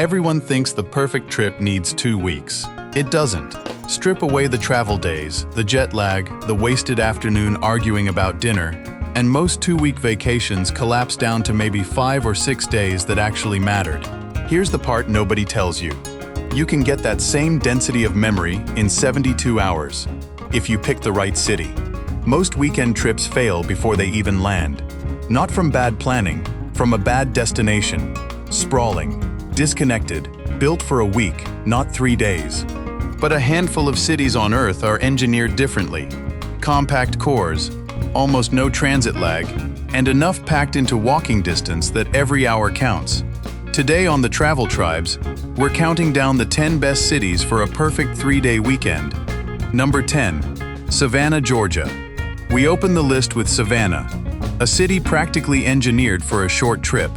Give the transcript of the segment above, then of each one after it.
Everyone thinks the perfect trip needs 2 weeks. It doesn't. Strip away the travel days, the jet lag, the wasted afternoon arguing about dinner, and most 2-week vacations collapse down to maybe 5 or 6 days that actually mattered. Here's the part nobody tells you. You can get that same density of memory in 72 hours, if you pick the right city. Most weekend trips fail before they even land. Not from bad planning, from a bad destination. Sprawling, disconnected, built for a week, not 3 days. But a handful of cities on Earth are engineered differently. Compact cores, almost no transit lag, and enough packed into walking distance that every hour counts. Today on the Travel Tribes, we're counting down the 10 best cities for a perfect 3-day weekend. Number 10, Savannah, Georgia. We open the list with Savannah, a city practically engineered for a short trip.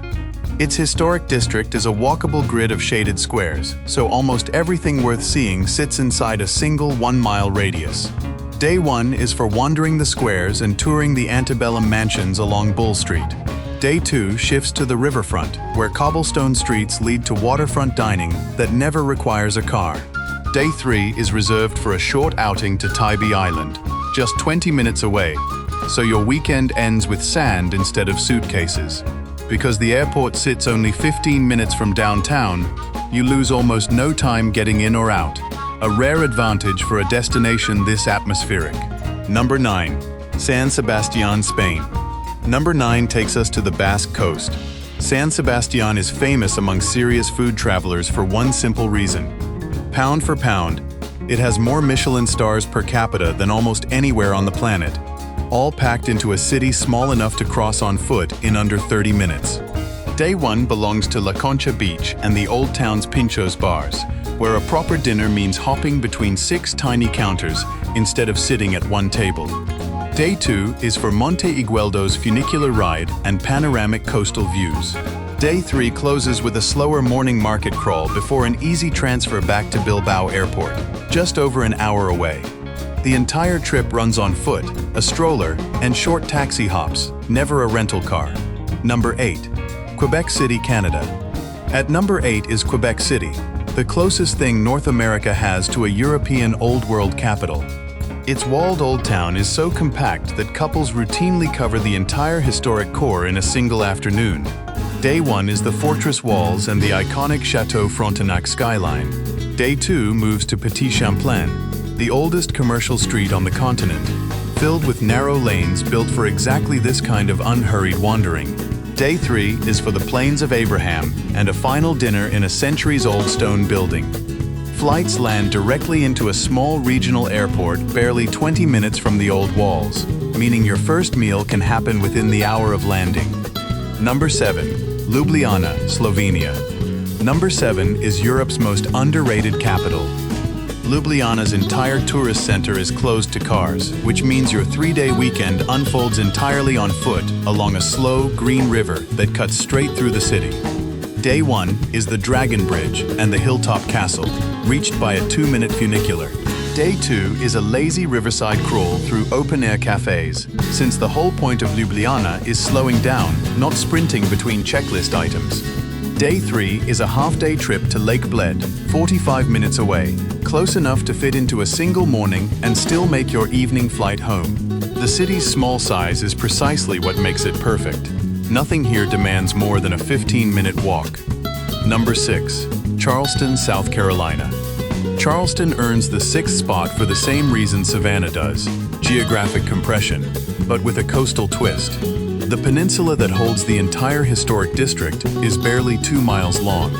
Its historic district is a walkable grid of shaded squares, so almost everything worth seeing sits inside a single 1-mile radius. Day 1 is for wandering the squares and touring the antebellum mansions along Bull Street. Day 2 shifts to the riverfront, where cobblestone streets lead to waterfront dining that never requires a car. Day 3 is reserved for a short outing to Tybee Island, just 20 minutes away, so your weekend ends with sand instead of suitcases. Because the airport sits only 15 minutes from downtown, you lose almost no time getting in or out, a rare advantage for a destination this atmospheric. Number 9, San Sebastian, Spain. Number 9 takes us to the Basque Coast. San Sebastian is famous among serious food travelers for one simple reason. Pound for pound, it has more Michelin stars per capita than almost anywhere on the planet, all packed into a city small enough to cross on foot in under 30 minutes. Day 1 belongs to La Concha Beach and the Old Town's Pinchos bars, where a proper dinner means hopping between 6 tiny counters instead of sitting at one table. Day 2 is for Monte Igueldo's funicular ride and panoramic coastal views. Day 3 closes with a slower morning market crawl before an easy transfer back to Bilbao Airport, just over an hour away. The entire trip runs on foot, a stroller, and short taxi hops, never a rental car. Number 8, Quebec City, Canada. At number 8 is Quebec City, the closest thing North America has to a European Old World capital. Its walled old town is so compact that couples routinely cover the entire historic core in a single afternoon. Day 1 is the fortress walls and the iconic Chateau Frontenac skyline. Day 2 moves to Petit Champlain, the oldest commercial street on the continent, filled with narrow lanes built for exactly this kind of unhurried wandering. Day 3 is for the Plains of Abraham and a final dinner in a centuries-old stone building. Flights land directly into a small regional airport barely 20 minutes from the old walls, meaning your first meal can happen within the hour of landing. Number 7, Ljubljana, Slovenia. Number 7 is Europe's most underrated capital. Ljubljana's entire tourist center is closed to cars, which means your 3-day weekend unfolds entirely on foot along a slow, green river that cuts straight through the city. Day 1 is the Dragon Bridge and the Hilltop Castle, reached by a 2-minute funicular. Day 2 is a lazy riverside crawl through open-air cafes, since the whole point of Ljubljana is slowing down, not sprinting between checklist items. Day 3 is a half-day trip to Lake Bled, 45 minutes away, close enough to fit into a single morning and still make your evening flight home. The city's small size is precisely what makes it perfect. Nothing here demands more than a 15-minute walk. Number 6, Charleston, South Carolina. Charleston earns the 6th spot for the same reason Savannah does, geographic compression, but with a coastal twist. The peninsula that holds the entire historic district is barely 2 miles long.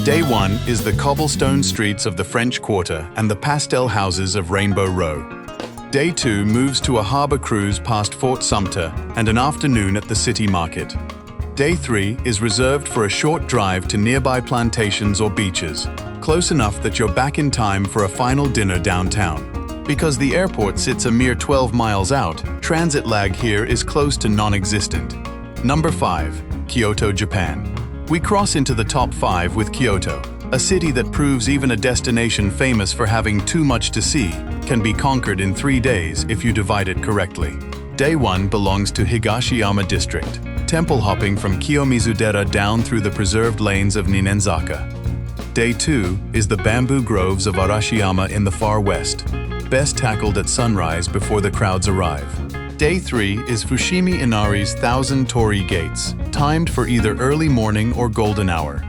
Day 1 is the cobblestone streets of the French Quarter and the pastel houses of Rainbow Row. Day 2 moves to a harbor cruise past Fort Sumter and an afternoon at the city market. Day 3 is reserved for a short drive to nearby plantations or beaches, close enough that you're back in time for a final dinner downtown. Because the airport sits a mere 12 miles out, transit lag here is close to non-existent. Number 5, Kyoto, Japan. We cross into the top 5 with Kyoto, a city that proves even a destination famous for having too much to see can be conquered in 3 days if you divide it correctly. Day 1 belongs to Higashiyama District, temple hopping from Kiyomizu-dera down through the preserved lanes of Ninenzaka. Day 2 is the bamboo groves of Arashiyama in the far west, best tackled at sunrise before the crowds arrive. Day 3 is Fushimi Inari's 1,000 torii gates, timed for either early morning or golden hour.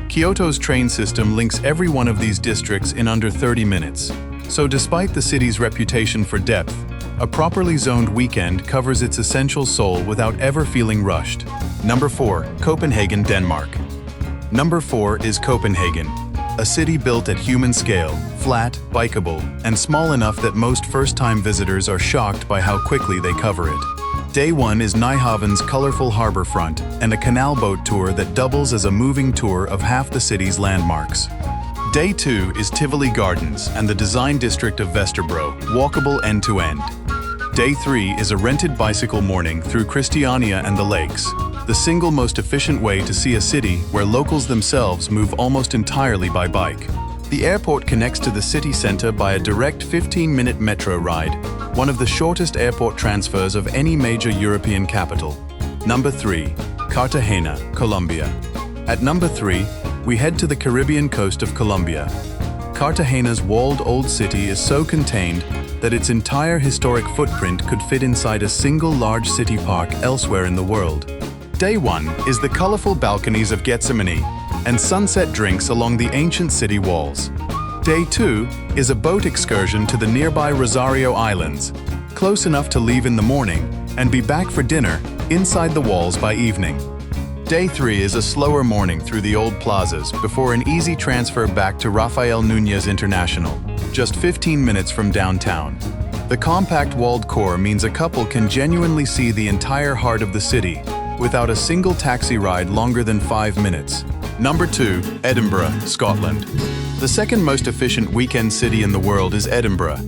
Kyoto's train system links every one of these districts in under 30 minutes. So despite the city's reputation for depth, a properly zoned weekend covers its essential soul without ever feeling rushed. Number 4. Copenhagen, Denmark. Number 4 is Copenhagen, a city built at human scale, flat, bikeable, and small enough that most first-time visitors are shocked by how quickly they cover it. Day 1 is Nyhavn's colorful harbor front and a canal boat tour that doubles as a moving tour of half the city's landmarks. Day 2 is Tivoli Gardens and the design district of Vesterbro, walkable end-to-end. Day 3 is a rented bicycle morning through Christiania and the lakes, the single most efficient way to see a city where locals themselves move almost entirely by bike. The airport connects to the city center by a direct 15-minute metro ride, one of the shortest airport transfers of any major European capital. Number 3. Cartagena, Colombia. At number 3, we head to the Caribbean coast of Colombia. Cartagena's walled old city is so contained that its entire historic footprint could fit inside a single large city park elsewhere in the world. Day 1 is the colorful balconies of Gethsemane and sunset drinks along the ancient city walls. Day 2 is a boat excursion to the nearby Rosario Islands, close enough to leave in the morning and be back for dinner inside the walls by evening. Day 3 is a slower morning through the old plazas before an easy transfer back to Rafael Núñez International, just 15 minutes from downtown. The compact walled core means a couple can genuinely see the entire heart of the city without a single taxi ride longer than 5 minutes. Number 2. Edinburgh, Scotland. The second most efficient weekend city in the world is Edinburgh,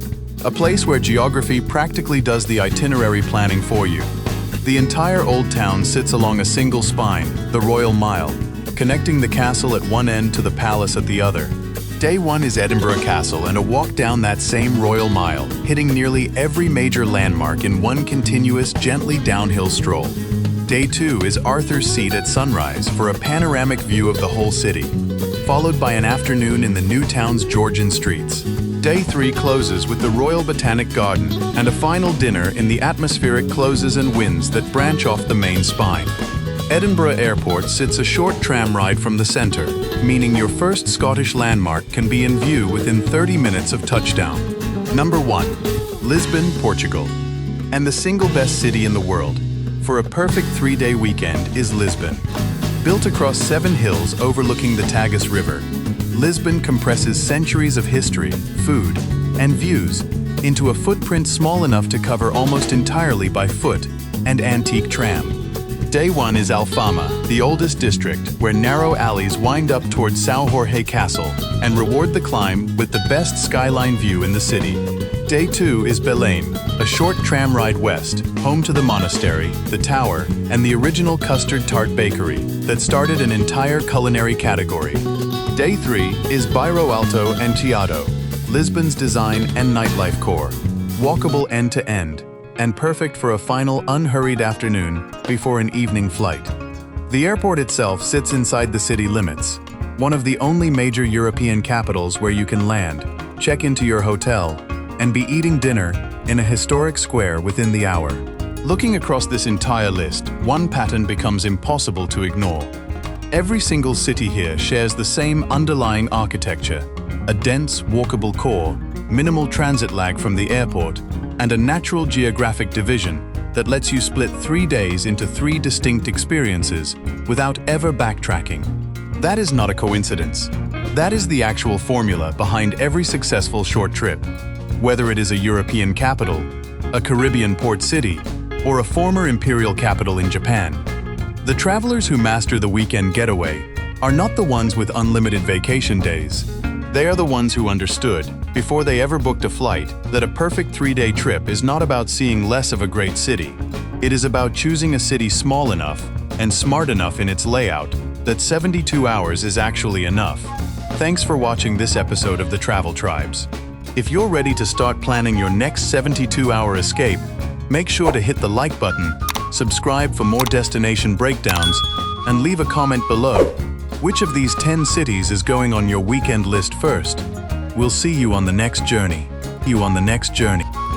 a place where geography practically does the itinerary planning for you. The entire old town sits along a single spine, the Royal Mile, connecting the castle at one end to the palace at the other. Day 1 is Edinburgh Castle and a walk down that same Royal Mile, hitting nearly every major landmark in one continuous, gently downhill stroll. Day 2 is Arthur's Seat at sunrise for a panoramic view of the whole city, followed by an afternoon in the new town's Georgian streets. Day 3 closes with the Royal Botanic Garden and a final dinner in the atmospheric closes and winds that branch off the main spine. Edinburgh Airport sits a short tram ride from the centre, meaning your first Scottish landmark can be in view within 30 minutes of touchdown. Number 1. Lisbon, Portugal. And the single best city in the world for a perfect 3-day weekend is Lisbon. Built across 7 hills overlooking the Tagus River, Lisbon compresses centuries of history, food, and views into a footprint small enough to cover almost entirely by foot and antique tram. Day 1 is Alfama, the oldest district, where narrow alleys wind up towards São Jorge Castle and reward the climb with the best skyline view in the city. Day 2 is Belém, a short tram ride west, home to the monastery, the tower, and the original custard tart bakery that started an entire culinary category. Day 3 is Bairro Alto and Teatro, Lisbon's design and nightlife core, walkable end-to-end, and perfect for a final unhurried afternoon before an evening flight. The airport itself sits inside the city limits, one of the only major European capitals where you can land, check into your hotel, and be eating dinner in a historic square within the hour. Looking across this entire list, one pattern becomes impossible to ignore. Every single city here shares the same underlying architecture, a dense, walkable core, minimal transit lag from the airport, and a natural geographic division that lets you split 3 days into 3 distinct experiences without ever backtracking. That is not a coincidence. That is the actual formula behind every successful short trip, whether it is a European capital, a Caribbean port city, or a former imperial capital in Japan. The travelers who master the weekend getaway are not the ones with unlimited vacation days. They are the ones who understood, before they ever booked a flight, that a perfect 3-day trip is not about seeing less of a great city. It is about choosing a city small enough and smart enough in its layout that 72 hours is actually enough. Thanks for watching this episode of The Travel Tribes. If you're ready to start planning your next 72-hour escape, make sure to hit the like button, subscribe for more destination breakdowns, and leave a comment below. Which of these 10 cities is going on your weekend list first? We'll see you on the next journey.